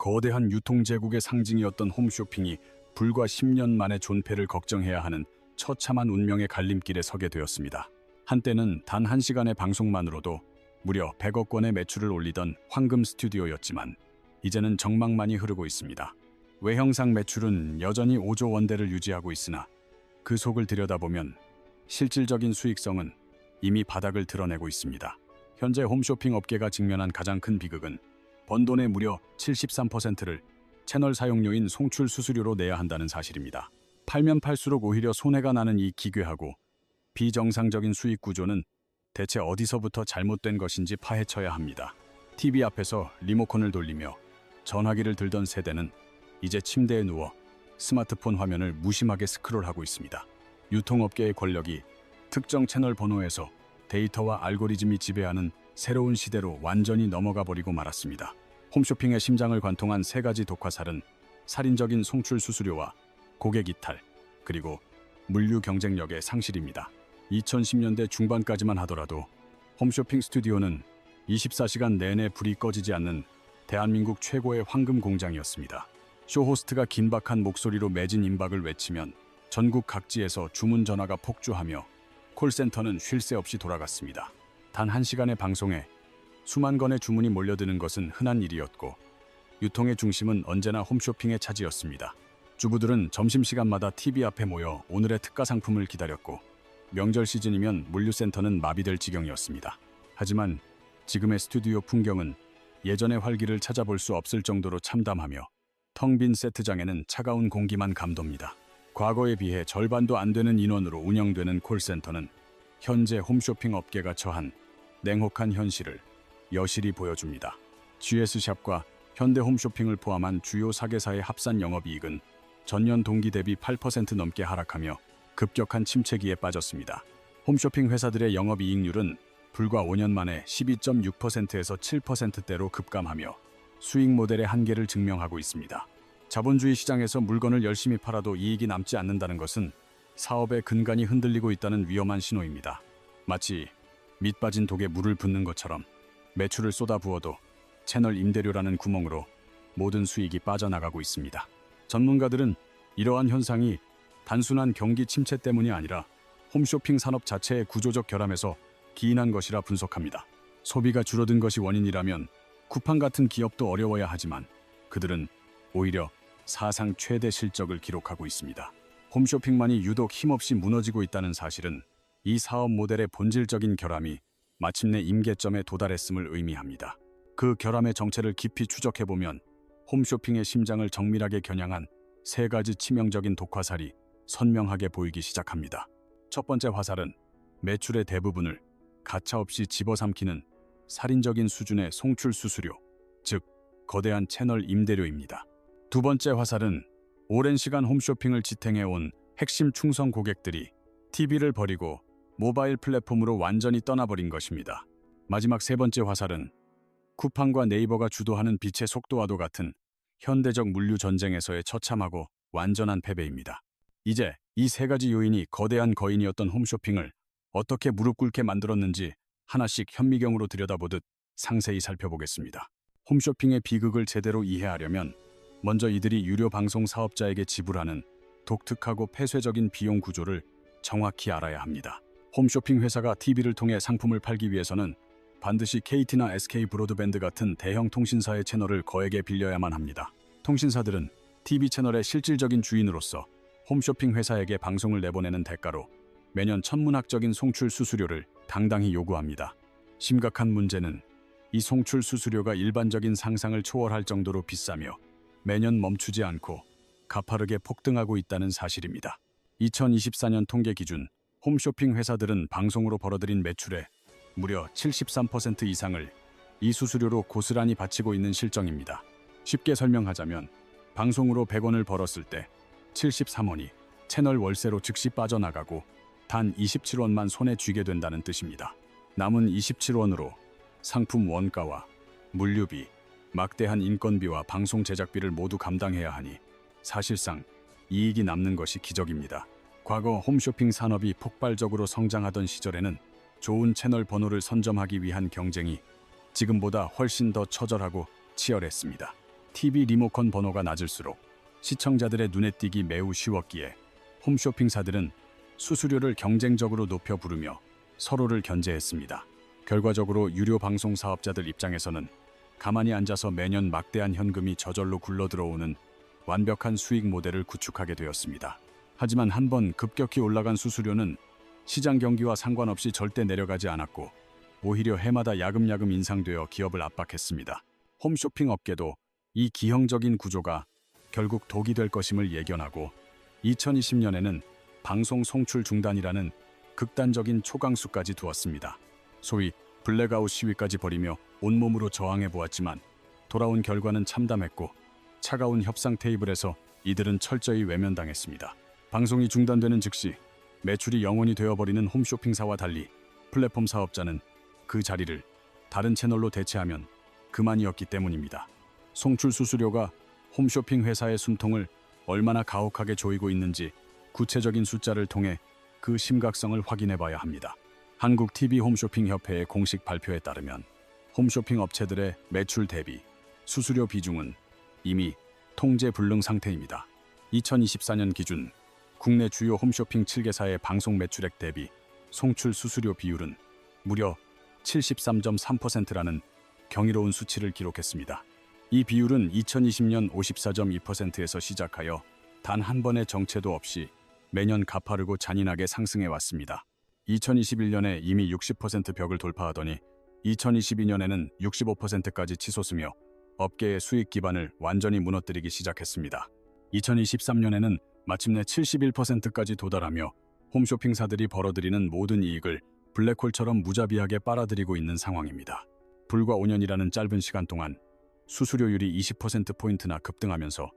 거대한 유통제국의 상징이었던 홈쇼핑이 불과 10년 만에 존폐를 걱정해야 하는 처참한 운명의 갈림길에 서게 되었습니다. 한때는 단 1시간의 방송만으로도 무려 100억 원의 매출을 올리던 황금 스튜디오였지만 이제는 정막만이 흐르고 있습니다. 외형상 매출은 여전히 5조 원대를 유지하고 있으나 그 속을 들여다보면 실질적인 수익성은 이미 바닥을 드러내고 있습니다. 현재 홈쇼핑 업계가 직면한 가장 큰 비극은 번 돈의 무려 73%를 채널 사용료인 송출 수수료로 내야 한다는 사실입니다. 팔면 팔수록 오히려 손해가 나는 이 기괴하고 비정상적인 수익 구조는 대체 어디서부터 잘못된 것인지 파헤쳐야 합니다. TV 앞에서 리모컨을 돌리며 전화기를 들던 세대는 이제 침대에 누워 스마트폰 화면을 무심하게 스크롤하고 있습니다. 유통업계의 권력이 특정 채널 번호에서 데이터와 알고리즘이 지배하는 새로운 시대로 완전히 넘어가 버리고 말았습니다. 홈쇼핑의 심장을 관통한 3가지 독화살은 살인적인 송출 수수료와 고객 이탈, 그리고 물류 경쟁력의 상실입니다. 2010년대 중반까지만 하더라도 홈쇼핑 스튜디오는 24시간 내내 불이 꺼지지 않는 대한민국 최고의 황금 공장이었습니다. 쇼호스트가 긴박한 목소리로 매진 임박을 외치면 전국 각지에서 주문 전화가 폭주하며 콜센터는 쉴 새 없이 돌아갔습니다. 단 1시간의 방송에 수만 건의 주문이 몰려드는 것은 흔한 일이었고 유통의 중심은 언제나 홈쇼핑의 차지였습니다. 주부들은 점심시간마다 TV 앞에 모여 오늘의 특가 상품을 기다렸고 명절 시즌이면 물류센터는 마비될 지경이었습니다. 하지만 지금의 스튜디오 풍경은 예전의 활기를 찾아볼 수 없을 정도로 참담하며 텅 빈 세트장에는 차가운 공기만 감돕니다. 과거에 비해 절반도 안 되는 인원으로 운영되는 콜센터는 현재 홈쇼핑 업계가 처한 냉혹한 현실을 여실히 보여줍니다. GS샵과 현대홈쇼핑을 포함한 주요 4개사의 합산 영업이익은 전년 동기 대비 8% 넘게 하락하며 급격한 침체기에 빠졌습니다. 홈쇼핑 회사들의 영업이익률은 불과 5년 만에 12.6%에서 7%대로 급감하며 수익 모델의 한계를 증명하고 있습니다. 자본주의 시장에서 물건을 열심히 팔아도 이익이 남지 않는다는 것은 사업의 근간이 흔들리고 있다는 위험한 신호입니다. 마치 밑 빠진 독에 물을 붓는 것처럼 매출을 쏟아부어도 채널 임대료라는 구멍으로 모든 수익이 빠져나가고 있습니다. 전문가들은 이러한 현상이 단순한 경기 침체 때문이 아니라 홈쇼핑 산업 자체의 구조적 결함에서 기인한 것이라 분석합니다. 소비가 줄어든 것이 원인이라면 쿠팡 같은 기업도 어려워야 하지만 그들은 오히려 사상 최대 실적을 기록하고 있습니다. 홈쇼핑만이 유독 힘없이 무너지고 있다는 사실은 이 사업 모델의 본질적인 결함이 마침내 임계점에 도달했음을 의미합니다. 그 결함의 정체를 깊이 추적해보면 홈쇼핑의 심장을 정밀하게 겨냥한 3가지 치명적인 독화살이 선명하게 보이기 시작합니다. 첫 번째 화살은 매출의 대부분을 가차없이 집어삼키는 살인적인 수준의 송출 수수료, 즉 거대한 채널 임대료입니다. 두 번째 화살은 오랜 시간 홈쇼핑을 지탱해온 핵심 충성 고객들이 TV를 버리고 모바일 플랫폼으로 완전히 떠나버린 것입니다. 마지막 3번째 화살은 쿠팡과 네이버가 주도하는 빛의 속도와도 같은 현대적 물류 전쟁에서의 처참하고 완전한 패배입니다. 이제 이 3가지 요인이 거대한 거인이었던 홈쇼핑을 어떻게 무릎 꿇게 만들었는지 하나씩 현미경으로 들여다보듯 상세히 살펴보겠습니다. 홈쇼핑의 비극을 제대로 이해하려면 먼저 이들이 유료 방송 사업자에게 지불하는 독특하고 폐쇄적인 비용 구조를 정확히 알아야 합니다. 홈쇼핑 회사가 TV를 통해 상품을 팔기 위해서는 반드시 KT나 SK 브로드밴드 같은 대형 통신사의 채널을 거액에 빌려야만 합니다. 통신사들은 TV 채널의 실질적인 주인으로서 홈쇼핑 회사에게 방송을 내보내는 대가로 매년 천문학적인 송출 수수료를 당당히 요구합니다. 심각한 문제는 이 송출 수수료가 일반적인 상상을 초월할 정도로 비싸며 매년 멈추지 않고 가파르게 폭등하고 있다는 사실입니다. 2024년 통계 기준 홈쇼핑 회사들은 방송으로 벌어들인 매출의 무려 73% 이상을 이 수수료로 고스란히 바치고 있는 실정입니다. 쉽게 설명하자면 방송으로 100원을 벌었을 때 73원이 채널 월세로 즉시 빠져나가고 단 27원만 손에 쥐게 된다는 뜻입니다. 남은 27원으로 상품 원가와 물류비, 막대한 인건비와 방송 제작비를 모두 감당해야 하니 사실상 이익이 남는 것이 기적입니다. 과거 홈쇼핑 산업이 폭발적으로 성장하던 시절에는 좋은 채널 번호를 선점하기 위한 경쟁이 지금보다 훨씬 더 처절하고 치열했습니다. TV 리모컨 번호가 낮을수록 시청자들의 눈에 띄기 매우 쉬웠기에 홈쇼핑사들은 수수료를 경쟁적으로 높여 부르며 서로를 견제했습니다. 결과적으로 유료 방송 사업자들 입장에서는 가만히 앉아서 매년 막대한 현금이 저절로 굴러들어오는 완벽한 수익 모델을 구축하게 되었습니다. 하지만 한번 급격히 올라간 수수료는 시장 경기와 상관없이 절대 내려가지 않았고 오히려 해마다 야금야금 인상되어 기업을 압박했습니다. 홈쇼핑 업계도 이 기형적인 구조가 결국 독이 될 것임을 예견하고 2020년에는 방송 송출 중단이라는 극단적인 초강수까지 두었습니다. 소위 블랙아웃 시위까지 벌이며 온몸으로 저항해 보았지만 돌아온 결과는 참담했고 차가운 협상 테이블에서 이들은 철저히 외면당했습니다. 방송이 중단되는 즉시 매출이 영원히 되어버리는 홈쇼핑사와 달리 플랫폼 사업자는 그 자리를 다른 채널로 대체하면 그만이었기 때문입니다. 송출 수수료가 홈쇼핑 회사의 숨통을 얼마나 가혹하게 조이고 있는지 구체적인 숫자를 통해 그 심각성을 확인해 봐야 합니다. 한국 TV 홈쇼핑 협회의 공식 발표에 따르면 홈쇼핑 업체들의 매출 대비 수수료 비중은 이미 통제 불능 상태입니다. 2024년 기준 국내 주요 홈쇼핑 7개사의 방송 매출액 대비 송출 수수료 비율은 무려 73.3%라는 경이로운 수치를 기록했습니다. 이 비율은 2020년 54.2%에서 시작하여 단 한 번의 정체도 없이 매년 가파르고 잔인하게 상승해 왔습니다. 2021년에 이미 60% 벽을 돌파하더니 2022년에는 65%까지 치솟으며 업계의 수익 기반을 완전히 무너뜨리기 시작했습니다. 2023년에는 마침내 71%까지 도달하며 홈쇼핑사들이 벌어들이는 모든 이익을 블랙홀처럼 무자비하게 빨아들이고 있는 상황입니다. 불과 5년이라는 짧은 시간 동안 수수료율이 20%포인트나 급등하면서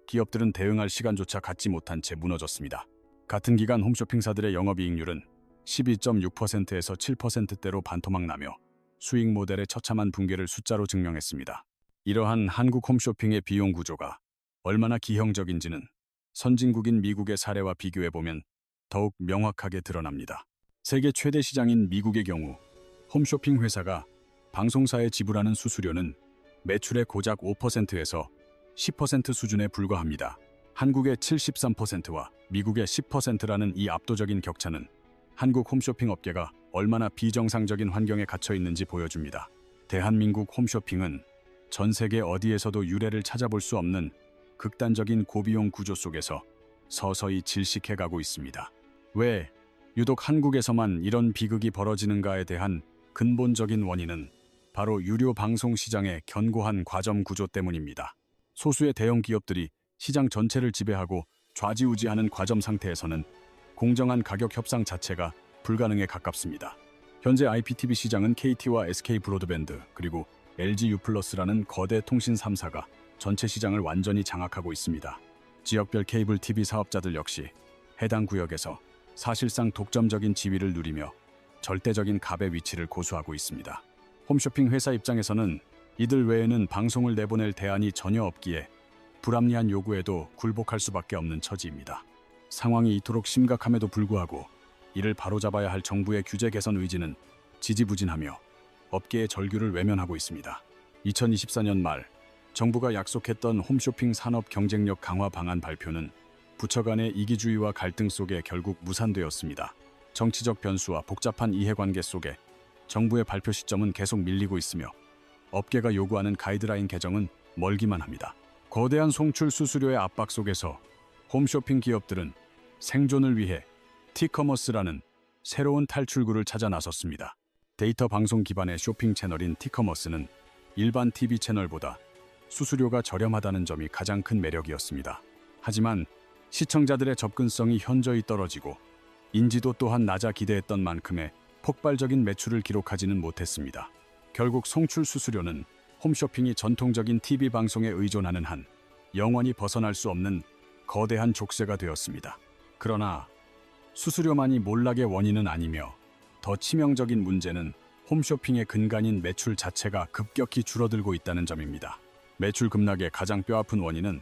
기업들은 대응할 시간조차 갖지 못한 채 무너졌습니다. 같은 기간 홈쇼핑사들의 영업이익률은 12.6%에서 7%대로 반토막 나며 수익 모델의 처참한 붕괴를 숫자로 증명했습니다. 이러한 한국 홈쇼핑의 비용 구조가 얼마나 기형적인지는 선진국인 미국의 사례와 비교해보면 더욱 명확하게 드러납니다. 세계 최대 시장인 미국의 경우 홈쇼핑 회사가 방송사에 지불하는 수수료는 매출의 고작 5%에서 10% 수준에 불과합니다. 한국의 73%와 미국의 10%라는 이 압도적인 격차는 한국 홈쇼핑 업계가 얼마나 비정상적인 환경에 갇혀 있는지 보여줍니다. 대한민국 홈쇼핑은 전 세계 어디에서도 유례를 찾아볼 수 없는 극단적인 고비용 구조 속에서 서서히 질식해가고 있습니다. 왜 유독 한국에서만 이런 비극이 벌어지는가에 대한 근본적인 원인은 바로 유료 방송 시장의 견고한 과점 구조 때문입니다. 소수의 대형 기업들이 시장 전체를 지배하고 좌지우지하는 과점 상태에서는 공정한 가격 협상 자체가 불가능에 가깝습니다. 현재 IPTV 시장은 KT와 SK 브로드밴드 그리고 LG U+라는 거대 통신 3사가 전체 시장을 완전히 장악하고 있습니다. 지역별 케이블 TV 사업자들 역시 해당 구역에서 사실상 독점적인 지위를 누리며 절대적인 갑의 위치를 고수하고 있습니다. 홈쇼핑 회사 입장에서는 이들 외에는 방송을 내보낼 대안이 전혀 없기에 불합리한 요구에도 굴복할 수밖에 없는 처지입니다. 상황이 이토록 심각함에도 불구하고 이를 바로잡아야 할 정부의 규제 개선 의지는 지지부진하며 업계의 절규를 외면하고 있습니다. 2024년 말 정부가 약속했던 홈쇼핑 산업 경쟁력 강화 방안 발표는 부처 간의 이기주의와 갈등 속에 결국 무산되었습니다. 정치적 변수와 복잡한 이해관계 속에 정부의 발표 시점은 계속 밀리고 있으며 업계가 요구하는 가이드라인 개정은 멀기만 합니다. 거대한 송출 수수료의 압박 속에서 홈쇼핑 기업들은 생존을 위해 티커머스라는 새로운 탈출구를 찾아 나섰습니다. 데이터 방송 기반의 쇼핑 채널인 티커머스는 일반 TV 채널보다 수수료가 저렴하다는 점이 가장 큰 매력이었습니다. 하지만 시청자들의 접근성이 현저히 떨어지고 인지도 또한 낮아 기대했던 만큼의 폭발적인 매출을 기록하지는 못했습니다. 결국 송출 수수료는 홈쇼핑이 전통적인 TV 방송에 의존하는 한 영원히 벗어날 수 없는 거대한 족쇄가 되었습니다. 그러나 수수료만이 몰락의 원인은 아니며 더 치명적인 문제는 홈쇼핑의 근간인 매출 자체가 급격히 줄어들고 있다는 점입니다. 매출 급락의 가장 뼈아픈 원인은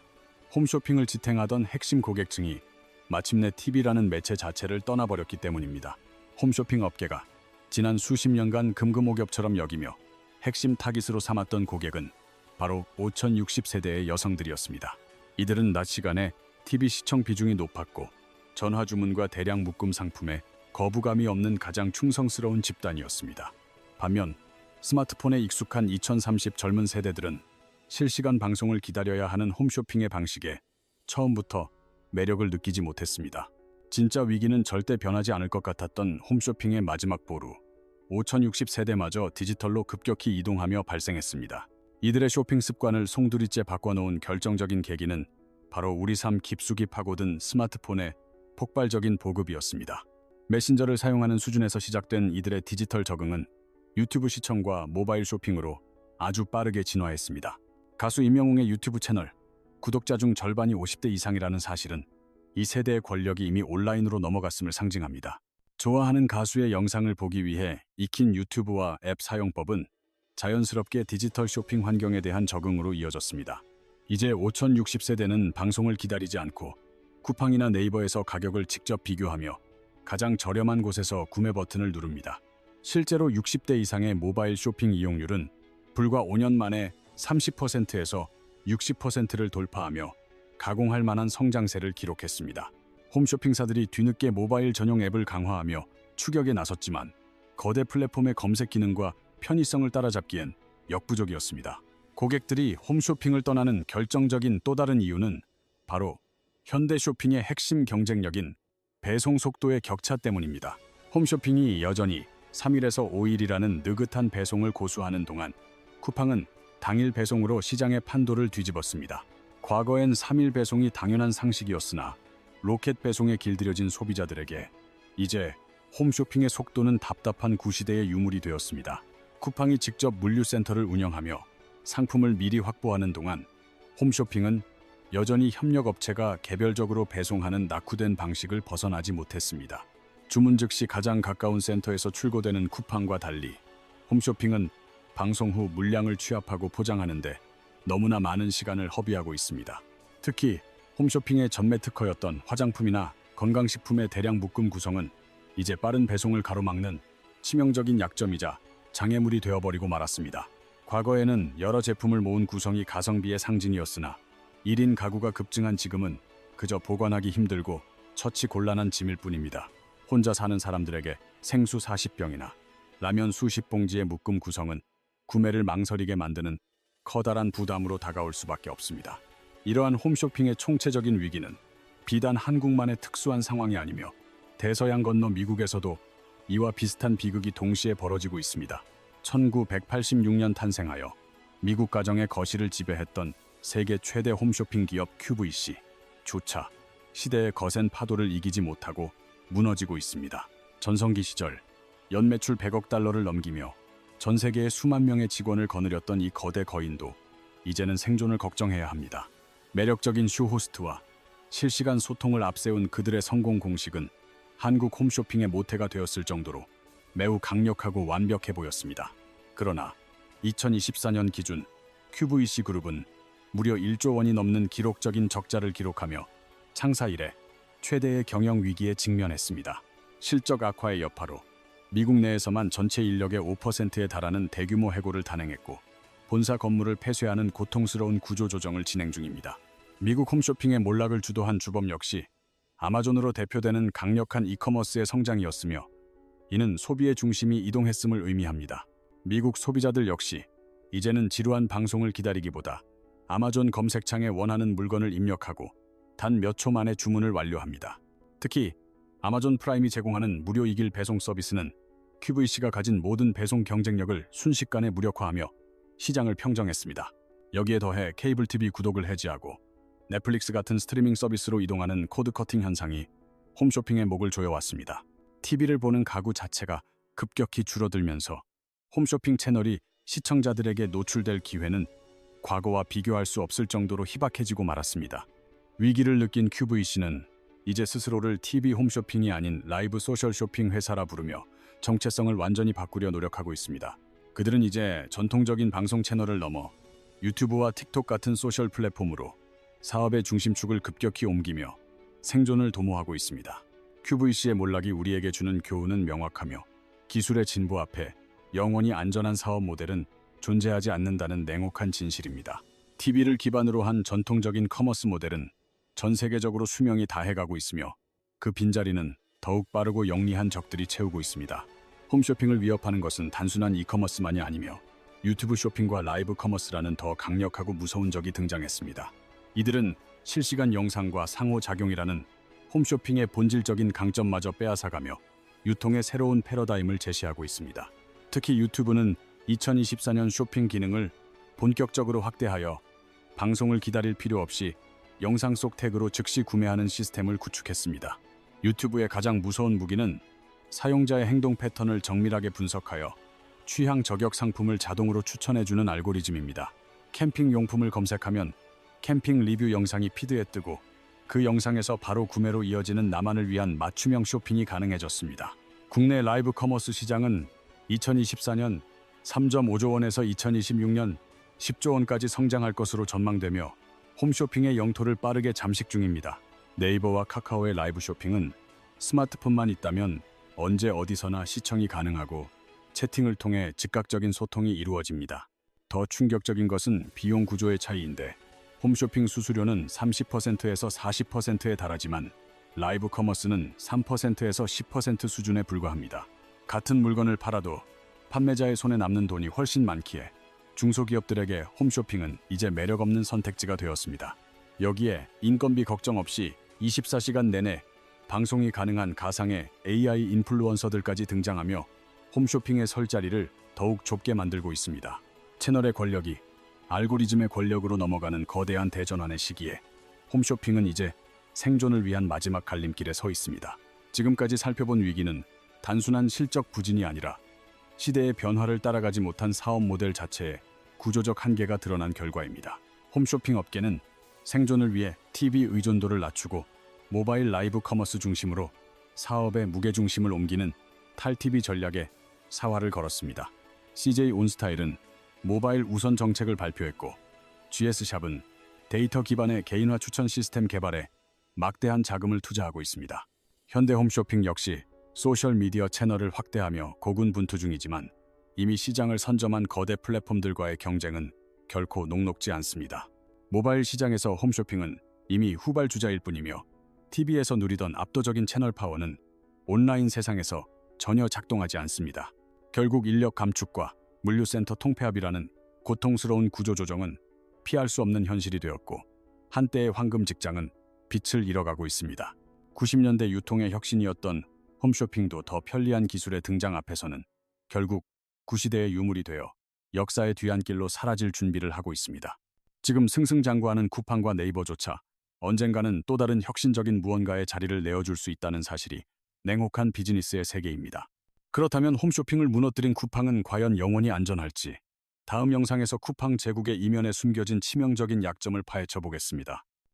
홈쇼핑을 지탱하던 핵심 고객층이 마침내 TV라는 매체 자체를 떠나버렸기 때문입니다. 홈쇼핑 업계가 지난 수십 년간 금금옥엽처럼 여기며 핵심 타깃으로 삼았던 고객은 바로 5060세대의 여성들이었습니다. 이들은 낮 시간에 TV 시청 비중이 높았고 전화 주문과 대량 묶음 상품에 거부감이 없는 가장 충성스러운 집단이었습니다. 반면 스마트폰에 익숙한 2030 젊은 세대들은 실시간 방송을 기다려야 하는 홈쇼핑의 방식에 처음부터 매력을 느끼지 못했습니다. 진짜 위기는 절대 변하지 않을 것 같았던 홈쇼핑의 마지막 보루, 5060 세대마저 디지털로 급격히 이동하며 발생했습니다. 이들의 쇼핑 습관을 송두리째 바꿔놓은 결정적인 계기는 바로 우리 삶 깊숙이 파고든 스마트폰의 폭발적인 보급이었습니다. 메신저를 사용하는 수준에서 시작된 이들의 디지털 적응은 유튜브 시청과 모바일 쇼핑으로 아주 빠르게 진화했습니다. 가수 임영웅의 유튜브 채널, 구독자 중 절반이 50대 이상이라는 사실은 이 세대의 권력이 이미 온라인으로 넘어갔음을 상징합니다. 좋아하는 가수의 영상을 보기 위해 익힌 유튜브와 앱 사용법은 자연스럽게 디지털 쇼핑 환경에 대한 적응으로 이어졌습니다. 이제 5060세대는 방송을 기다리지 않고 쿠팡이나 네이버에서 가격을 직접 비교하며 가장 저렴한 곳에서 구매 버튼을 누릅니다. 실제로 60대 이상의 모바일 쇼핑 이용률은 불과 5년 만에 30%에서 60%를 돌파하며 가공할 만한 성장세를 기록했습니다. 홈쇼핑사들이 뒤늦게 모바일 전용 앱을 강화하며 추격에 나섰지만 거대 플랫폼의 검색 기능과 편의성을 따라잡기엔 역부족이었습니다. 고객들이 홈쇼핑을 떠나는 결정적인 또 다른 이유는 바로 현대 쇼핑의 핵심 경쟁력인 배송 속도의 격차 때문입니다. 홈쇼핑이 여전히 3일에서 5일이라는 느긋한 배송을 고수하는 동안 쿠팡은 당일 배송으로 시장의 판도를 뒤집었습니다. 과거엔 3일 배송이 당연한 상식이었으나 로켓 배송에 길들여진 소비자들에게 이제 홈쇼핑의 속도는 답답한 구시대의 유물이 되었습니다. 쿠팡이 직접 물류센터를 운영하며 상품을 미리 확보하는 동안 홈쇼핑은 여전히 협력업체가 개별적으로 배송하는 낙후된 방식을 벗어나지 못했습니다. 주문 즉시 가장 가까운 센터에서 출고되는 쿠팡과 달리 홈쇼핑은 방송 후 물량을 취합하고 포장하는 데 너무나 많은 시간을 허비하고 있습니다. 특히 홈쇼핑의 전매 특허였던 화장품이나 건강식품의 대량 묶음 구성은 이제 빠른 배송을 가로막는 치명적인 약점이자 장애물이 되어버리고 말았습니다. 과거에는 여러 제품을 모은 구성이 가성비의 상징이었으나 1인 가구가 급증한 지금은 그저 보관하기 힘들고 처치 곤란한 짐일 뿐입니다. 혼자 사는 사람들에게 생수 40병이나 라면 수십 봉지의 묶음 구성은 구매를 망설이게 만드는 커다란 부담으로 다가올 수밖에 없습니다. 이러한 홈쇼핑의 총체적인 위기는 비단 한국만의 특수한 상황이 아니며 대서양 건너 미국에서도 이와 비슷한 비극이 동시에 벌어지고 있습니다. 1986년 탄생하여 미국 가정의 거실을 지배했던 세계 최대 홈쇼핑 기업 QVC 조차 시대의 거센 파도를 이기지 못하고 무너지고 있습니다. 전성기 시절 연매출 100억 달러를 넘기며 전 세계의 수만 명의 직원을 거느렸던 이 거대 거인도 이제는 생존을 걱정해야 합니다. 매력적인 쇼호스트와 실시간 소통을 앞세운 그들의 성공 공식은 한국 홈쇼핑의 모태가 되었을 정도로 매우 강력하고 완벽해 보였습니다. 그러나 2024년 기준 QVC 그룹은 무려 1조 원이 넘는 기록적인 적자를 기록하며 창사 이래 최대의 경영 위기에 직면했습니다. 실적 악화의 여파로 미국 내에서만 전체 인력의 5%에 달하는 대규모 해고를 단행했고 본사 건물을 폐쇄하는 고통스러운 구조조정을 진행 중입니다. 미국 홈쇼핑의 몰락을 주도한 주범 역시 아마존으로 대표되는 강력한 이커머스의 성장이었으며 이는 소비의 중심이 이동했음을 의미합니다. 미국 소비자들 역시 이제는 지루한 방송을 기다리기보다 아마존 검색창에 원하는 물건을 입력하고 단 몇 초 만에 주문을 완료합니다. 특히 아마존 프라임이 제공하는 무료 2길 배송 서비스는 QVC가 가진 모든 배송 경쟁력을 순식간에 무력화하며 시장을 평정했습니다. 여기에 더해 케이블 TV 구독을 해지하고 넷플릭스 같은 스트리밍 서비스로 이동하는 코드 커팅 현상이 홈쇼핑의 목을 조여왔습니다. TV를 보는 가구 자체가 급격히 줄어들면서 홈쇼핑 채널이 시청자들에게 노출될 기회는 과거와 비교할 수 없을 정도로 희박해지고 말았습니다. 위기를 느낀 QVC는 이제 스스로를 TV 홈쇼핑이 아닌 라이브 소셜 쇼핑 회사라 부르며 정체성을 완전히 바꾸려 노력하고 있습니다. 그들은 이제 전통적인 방송 채널을 넘어 유튜브와 틱톡 같은 소셜 플랫폼으로 사업의 중심축을 급격히 옮기며 생존을 도모하고 있습니다. QVC의 몰락이 우리에게 주는 교훈은 명확하며 기술의 진보 앞에 영원히 안전한 사업 모델은 존재하지 않는다는 냉혹한 진실입니다. TV를 기반으로 한 전통적인 커머스 모델은 전 세계적으로 수명이 다해가고 있으며 그 빈자리는 더욱 빠르고 영리한 적들이 채우고 있습니다. 홈쇼핑을 위협하는 것은 단순한 이커머스만이 아니며 유튜브 쇼핑과 라이브 커머스라는 더 강력하고 무서운 적이 등장했습니다. 이들은 실시간 영상과 상호작용이라는 홈쇼핑의 본질적인 강점마저 빼앗아가며 유통의 새로운 패러다임을 제시하고 있습니다. 특히 유튜브는 2024년 쇼핑 기능을 본격적으로 확대하여 방송을 기다릴 필요 없이 영상 속 태그로 즉시 구매하는 시스템을 구축했습니다. 유튜브의 가장 무서운 무기는 사용자의 행동 패턴을 정밀하게 분석하여 취향 저격 상품을 자동으로 추천해주는 알고리즘입니다. 캠핑 용품을 검색하면 캠핑 리뷰 영상이 피드에 뜨고 그 영상에서 바로 구매로 이어지는 나만을 위한 맞춤형 쇼핑이 가능해졌습니다. 국내 라이브 커머스 시장은 2024년 3.5조 원에서 2026년 10조 원까지 성장할 것으로 전망되며 홈쇼핑의 영토를 빠르게 잠식 중입니다. 네이버와 카카오의 라이브 쇼핑은 스마트폰만 있다면 언제 어디서나 시청이 가능하고 채팅을 통해 즉각적인 소통이 이루어집니다. 더 충격적인 것은 비용 구조의 차이인데 홈쇼핑 수수료는 30%에서 40%에 달하지만 라이브 커머스는 3%에서 10% 수준에 불과합니다. 같은 물건을 팔아도 판매자의 손에 남는 돈이 훨씬 많기에 중소기업들에게 홈쇼핑은 이제 매력없는 선택지가 되었습니다. 여기에 인건비 걱정 없이 24시간 내내 방송이 가능한 가상의 AI 인플루언서들까지 등장하며 홈쇼핑의 설 자리를 더욱 좁게 만들고 있습니다. 채널의 권력이 알고리즘의 권력으로 넘어가는 거대한 대전환의 시기에 홈쇼핑은 이제 생존을 위한 마지막 갈림길에 서 있습니다. 지금까지 살펴본 위기는 단순한 실적 부진이 아니라 시대의 변화를 따라가지 못한 사업 모델 자체에 구조적 한계가 드러난 결과입니다. 홈쇼핑 업계는 생존을 위해 TV 의존도를 낮추고 모바일 라이브 커머스 중심으로 사업의 무게중심을 옮기는 탈TV 전략에 사활을 걸었습니다. CJ 온스타일은 모바일 우선 정책을 발표했고 GS샵은 데이터 기반의 개인화 추천 시스템 개발에 막대한 자금을 투자하고 있습니다. 현대 홈쇼핑 역시 소셜미디어 채널을 확대하며 고군분투 중이지만 이미 시장을 선점한 거대 플랫폼들과의 경쟁은 결코 녹록지 않습니다. 모바일 시장에서 홈쇼핑은 이미 후발주자일 뿐이며 TV에서 누리던 압도적인 채널 파워는 온라인 세상에서 전혀 작동하지 않습니다. 결국 인력 감축과 물류센터 통폐합이라는 고통스러운 구조조정은 피할 수 없는 현실이 되었고 한때의 황금 직장은 빛을 잃어가고 있습니다. 90년대 유통의 혁신이었던 홈쇼핑도 더 편리한 기술의 등장 앞에서는 결국 구시대의 유물이 되어 역사의 뒤안길로 사라질 준비를 하고 있습니다. 지금 승승장구하는 쿠팡과 네이버조차 언젠가는 또 다른 혁신적인 무언가의 자리를 내어줄 수 있다는 사실이 냉혹한 비즈니스의 세계입니다. 그렇다면 홈쇼핑을 무너뜨린 쿠팡은 과연 영원히 안전할지? 다음 영상에서 쿠팡 제국의 이면에 숨겨진 치명적인 약점을 파헤쳐 보겠습니다.